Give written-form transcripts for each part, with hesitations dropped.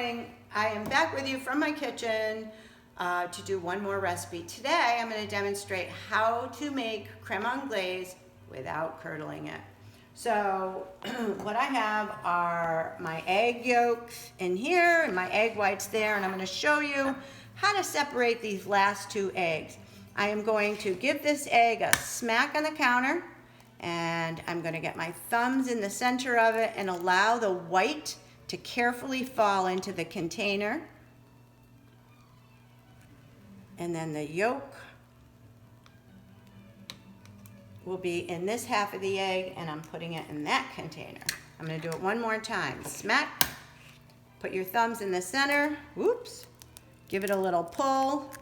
morning. I am back with you from my kitchen to do one more recipe. Today I'm going to demonstrate how to make creme anglaise without curdling it. So what I have are my egg yolks in here and my egg whites there, and I'm going to show you how to separate these last two eggs. I am going to give this egg a smack on the counter, and I'm going to get my thumbs in the center of it and allow the white to carefully fall into the container. And then the yolk will be in this half of the egg, and I'm putting it in that container. I'm going to do it one more time. Smack. Put your thumbs in the center. Whoops. Give it a little pull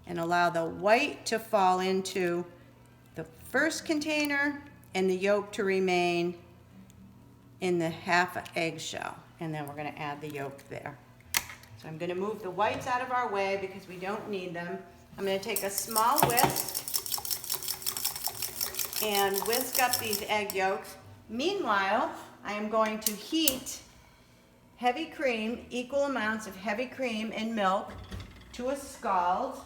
and allow the white to fall into the first container and the yolk to remain in the half eggshell. And then we're going to add the yolk there. So I'm going to move the whites out of our way because we don't need them. I'm going to take a small whisk and whisk up these egg yolks. Meanwhile, I am going to heat heavy cream, equal amounts of heavy cream and milk to a scald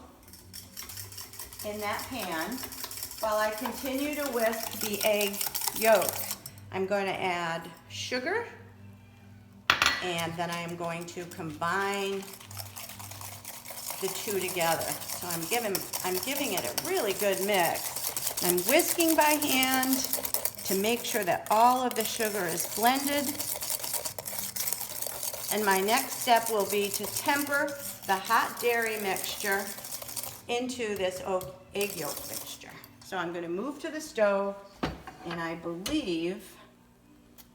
in that pan while I continue to whisk the egg yolk. I'm going to add sugar, and then I am going to combine the two together. So I'm giving it a really good mix. I'm whisking by hand to make sure that all of the sugar is blended. And my next step will be to temper the hot dairy mixture into this egg yolk mixture. So I'm going to move to the stove, and I believe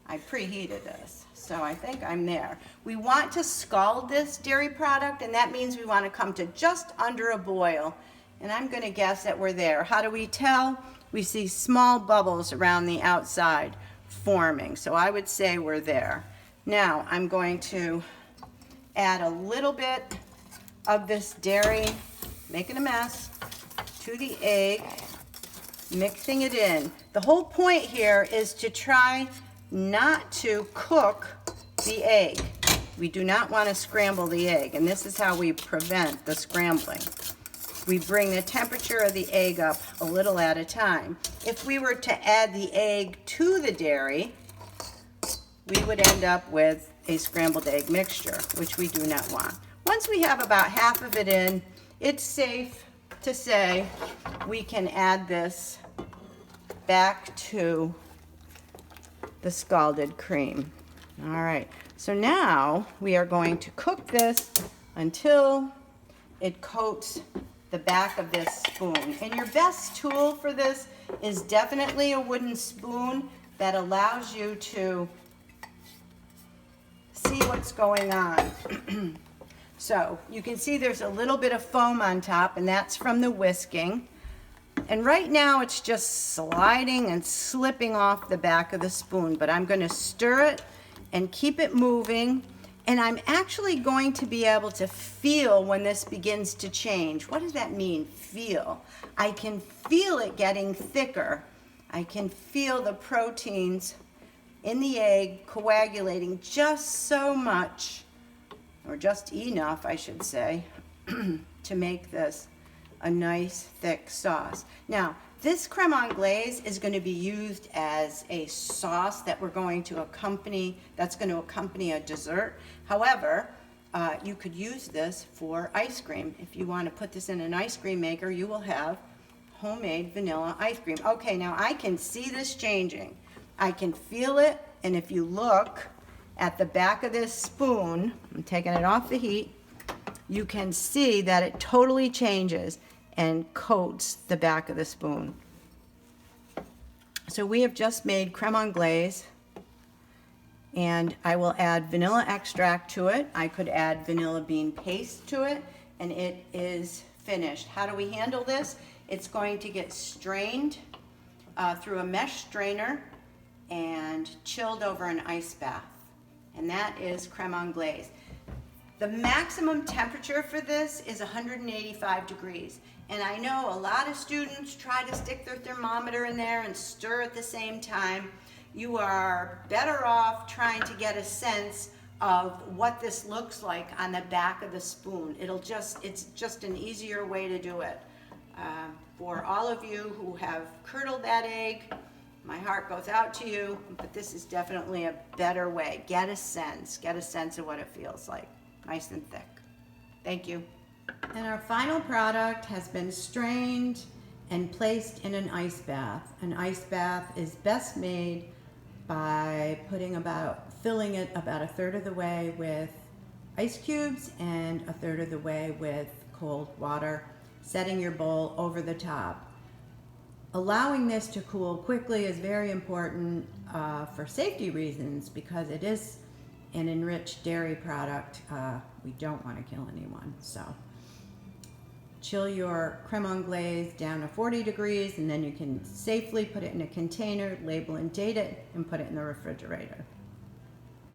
I preheated this. So I think I'm there. We want to scald this dairy product, and that means we want to come to just under a boil. And I'm going to guess that we're there. How do we tell? We see small bubbles around the outside forming. So I would say we're there. Now I'm going to add a little bit of this dairy, making a mess, to the egg, mixing it in. The whole point here is to try not to cook the egg. We do not want to scramble the egg, and this is how we prevent the scrambling. We bring the temperature of the egg up a little at a time. If we were to add the egg to the dairy, we would end up with a scrambled egg mixture, which we do not want. Once we have about half of it in, it's safe to say we can add this back to the scalded cream. All right, so now we are going to cook this until it coats the back of this spoon. And your best tool for this is definitely a wooden spoon that allows you to see what's going on. So you can see there's a little bit of foam on top, and that's from the whisking. And right now it's just sliding and slipping off the back of the spoon, but I'm going to stir it and keep it moving. And I'm actually going to be able to feel when this begins to change. What does that mean, feel? I can feel it getting thicker. I can feel the proteins in the egg coagulating just so much, or just enough, I should say, to make this a nice thick sauce. Now, this creme anglaise is going to be used as a sauce that we're going to accompany, that's going to accompany a dessert. However, you could use this for ice cream. If you want to put this in an ice cream maker, you will have homemade vanilla ice cream. Okay, now I can see this changing. I can feel it, and if you look at the back of this spoon, I'm taking it off the heat, you can see that it totally changes and coats the back of the spoon. So we have just made creme anglaise, and I will add vanilla extract to it. I could add vanilla bean paste to it, and it is finished. How do we handle this? It's going to get strained through a mesh strainer and chilled over an ice bath. And that is creme anglaise. The maximum temperature for this is 185 degrees. And I know a lot of students try to stick their thermometer in there and stir at the same time. You are better off trying to get a sense of what this looks like on the back of the spoon. It's just an easier way to do it. For all of you who have curdled that egg, my heart goes out to you, but this is definitely a better way. Get a sense of what it feels like. Nice and thick. Thank you. And our final product has been strained and placed in an ice bath. An ice bath is best made by filling it about a third of the way with ice cubes and a third of the way with cold water, setting your bowl over the top. Allowing this to cool quickly is very important for safety reasons because it is an enriched dairy product. We don't want to kill anyone, so chill your creme anglaise down to 40 degrees and then you can safely put it in a container, label and date it, and put it in the refrigerator.